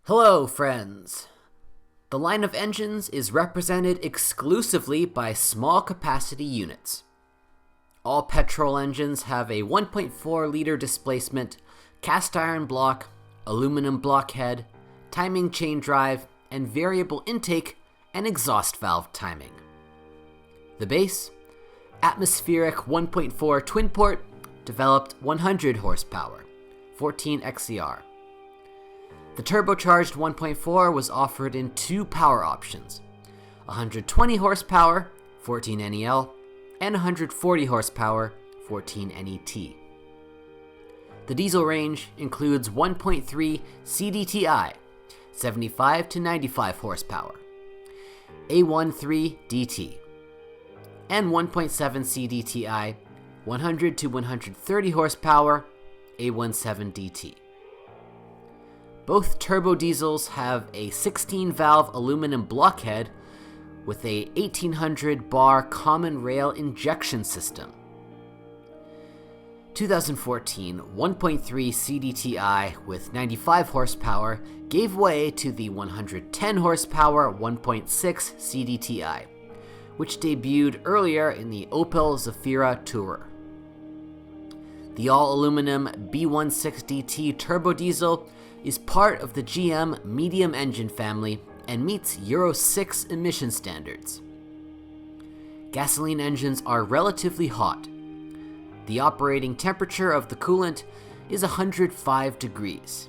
Hello, friends! The line of engines is represented exclusively by small capacity units. All petrol engines have a 1.4-liter displacement, cast iron block, aluminum blockhead, timing chain drive, and variable intake and exhaust valve timing. The base, atmospheric 1.4 twin port, developed 100 horsepower, 14 XCR. The turbocharged 1.4 was offered in two power options, 120 horsepower, 14 NEL, and 140 horsepower, 14 NET. The diesel range includes 1.3 CDTI, 75 to 95 horsepower, A13 DT, and 1.7 CDTI, 100 to 130 horsepower, A17 DT. Both turbo diesels have a 16-valve aluminum blockhead with a 1800-bar common rail injection system. 2014 1.3 CDTI with 95 horsepower gave way to the 110 horsepower 1.6 CDTI, which debuted earlier in the Opel Zafira Tourer. The all-aluminum B16DT turbo diesel is part of the GM medium engine family and meets Euro 6 emission standards. Gasoline engines are relatively hot. The operating temperature of the coolant is 105 degrees.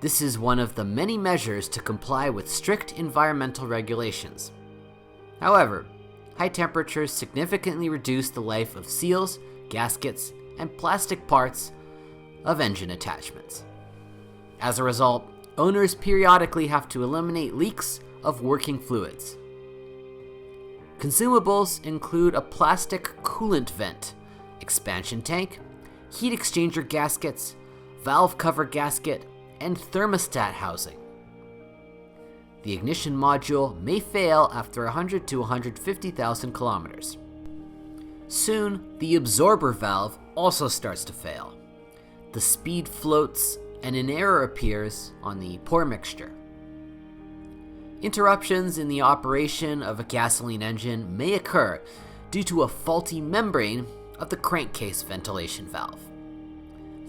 This is one of the many measures to comply with strict environmental regulations. However, high temperatures significantly reduce the life of seals, gaskets, and plastic parts of engine attachments. As a result, owners periodically have to eliminate leaks of working fluids. Consumables include a plastic coolant vent, expansion tank, heat exchanger gaskets, valve cover gasket, and thermostat housing. The ignition module may fail after 100 to 150,000 kilometers. Soon, the absorber valve also starts to fail. The speed floats and an error appears on the pour mixture. Interruptions in the operation of a gasoline engine may occur due to a faulty membrane of the crankcase ventilation valve.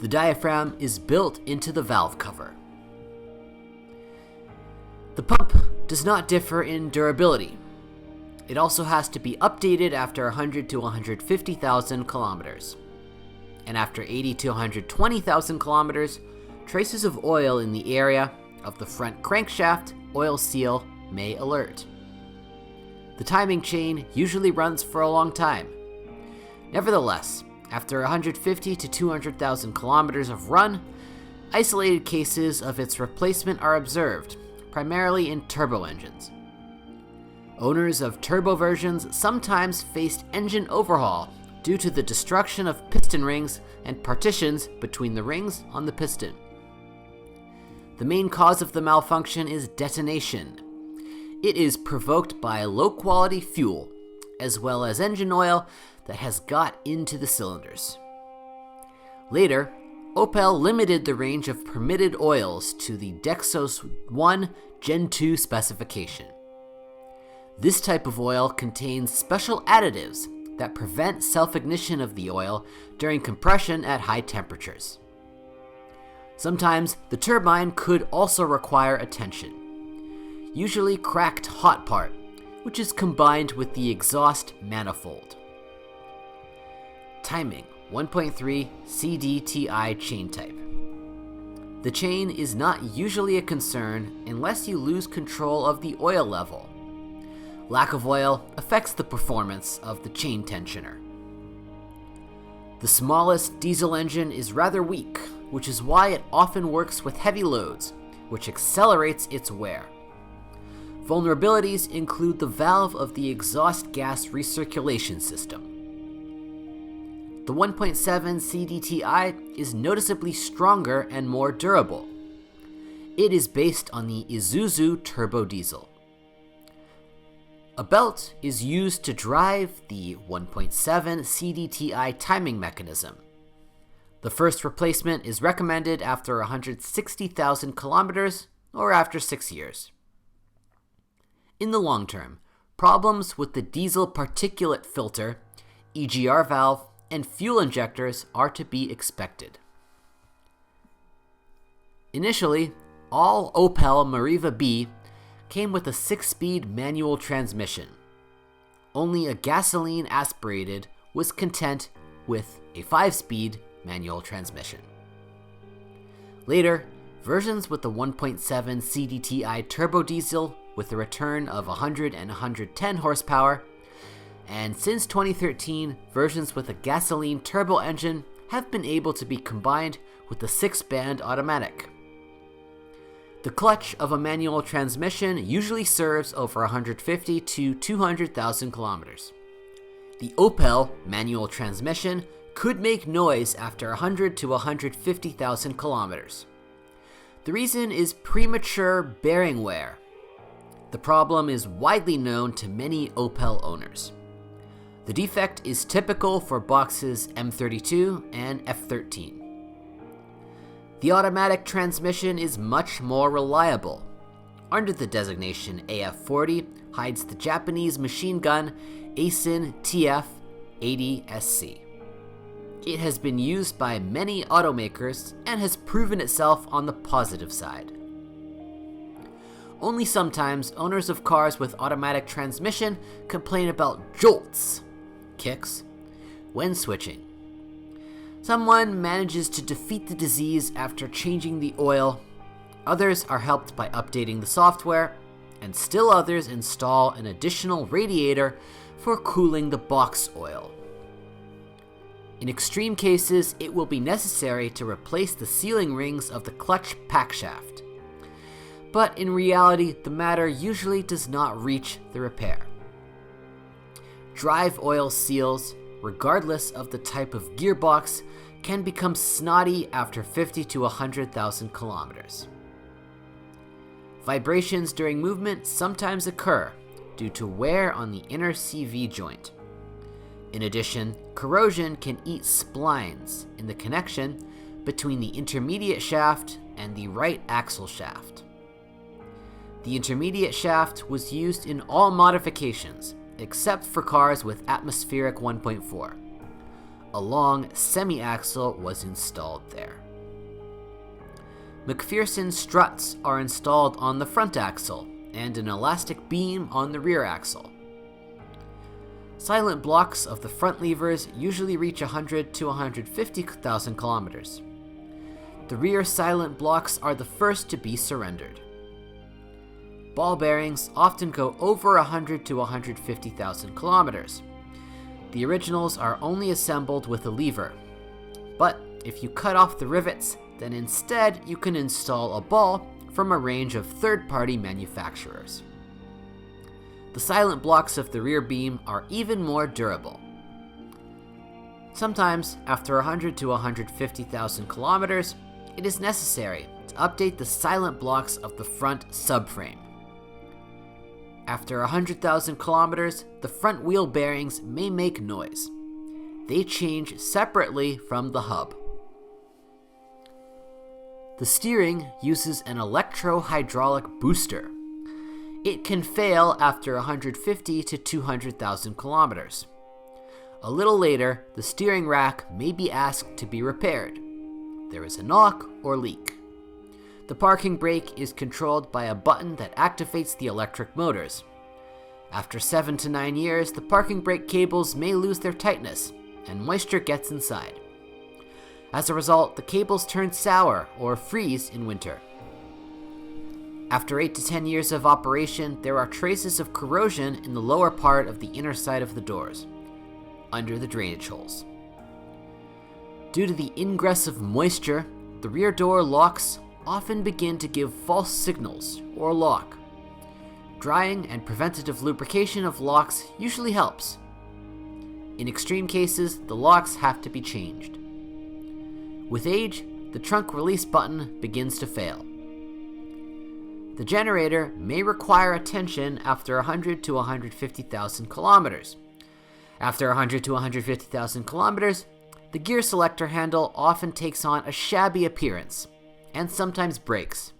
The diaphragm is built into the valve cover. The pump does not differ in durability. It also has to be updated after 100 to 150,000 kilometers. And after 80 to 120,000 kilometers, traces of oil in the area of the front crankshaft oil seal may alert. The timing chain usually runs for a long time. Nevertheless, after 150 to 200,000 kilometers of run, isolated cases of its replacement are observed, primarily in turbo engines. Owners of turbo versions sometimes faced engine overhaul due to the destruction of piston rings and partitions between the rings on the piston. The main cause of the malfunction is detonation. It is provoked by low-quality fuel, as well as engine oil that has got into the cylinders. Later, Opel limited the range of permitted oils to the Dexos 1 Gen 2 specification. This type of oil contains special additives that prevent self-ignition of the oil during compression at high temperatures. Sometimes the turbine could also require attention, usually cracked hot part, which is combined with the exhaust manifold. Timing 1.3 CDTI chain type. The chain is not usually a concern unless you lose control of the oil level. Lack of oil affects the performance of the chain tensioner. The smallest diesel engine is rather weak, which is why it often works with heavy loads, which accelerates its wear. Vulnerabilities include the valve of the exhaust gas recirculation system. The 1.7 CDTI is noticeably stronger and more durable. It is based on the Isuzu turbo diesel. A belt is used to drive the 1.7 CDTI timing mechanism. The first replacement is recommended after 160,000 kilometers or after 6 years. In the long term, problems with the diesel particulate filter, EGR valve, and fuel injectors are to be expected. Initially, all Opel Meriva B came with a 6-speed manual transmission. Only a gasoline aspirated was content with a 5-speed manual transmission. Later, versions with the 1.7 CDTI turbo diesel with a return of 100 and 110 horsepower, and since 2013, versions with a gasoline turbo engine have been able to be combined with the 6-band automatic. The clutch of a manual transmission usually serves over 150 to 200,000 kilometers. The Opel manual transmission could make noise after 100 to 150,000 kilometers. The reason is premature bearing wear. The problem is widely known to many Opel owners. The defect is typical for boxes M32 and F13. The automatic transmission is much more reliable. Under the designation AF40 hides the Japanese machine gun Aisin TF80SC. It has been used by many automakers and has proven itself on the positive side. Only sometimes owners of cars with automatic transmission complain about jolts, kicks, when switching. Someone manages to defeat the disease after changing the oil, others are helped by updating the software, and still others install an additional radiator for cooling the box oil. In extreme cases, it will be necessary to replace the sealing rings of the clutch pack shaft. But in reality, the matter usually does not reach the repair. Drive oil seals, regardless of the type of gearbox, can become snotty after 50 to 100,000 kilometers. Vibrations during movement sometimes occur due to wear on the inner CV joint. In addition, corrosion can eat splines in the connection between the intermediate shaft and the right axle shaft. The intermediate shaft was used in all modifications, except for cars with atmospheric 1.4. A long semi-axle was installed there. McPherson struts are installed on the front axle and an elastic beam on the rear axle. Silent blocks of the front levers usually reach 100 to 150,000 kilometers. The rear silent blocks are the first to be surrendered. Ball bearings often go over 100 to 150,000 kilometers. The originals are only assembled with a lever, but if you cut off the rivets, then instead you can install a ball from a range of third-party manufacturers. The silent blocks of the rear beam are even more durable. Sometimes, after 100 to 150,000 kilometers, it is necessary to update the silent blocks of the front subframe. After 100,000 kilometers, the front wheel bearings may make noise. They change separately from the hub. The steering uses an electro-hydraulic booster. It can fail after 150 to 200,000 kilometers. A little later, the steering rack may be asked to be repaired. There is a knock or leak. The parking brake is controlled by a button that activates the electric motors. After 7 to 9 years, the parking brake cables may lose their tightness, and moisture gets inside. As a result, the cables turn sour or freeze in winter. After 8 to 10 years of operation, there are traces of corrosion in the lower part of the inner side of the doors, under the drainage holes. Due to the ingress of moisture, the rear door locks often begin to give false signals or lock. Drying and preventative lubrication of locks usually helps. In extreme cases, the locks have to be changed. With age, the trunk release button begins to fail. The generator may require attention after 100 to 150,000 kilometers. After 100 to 150,000 kilometers, the gear selector handle often takes on a shabby appearance and sometimes breaks.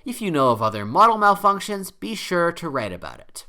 If you know of other model malfunctions, be sure to write about it.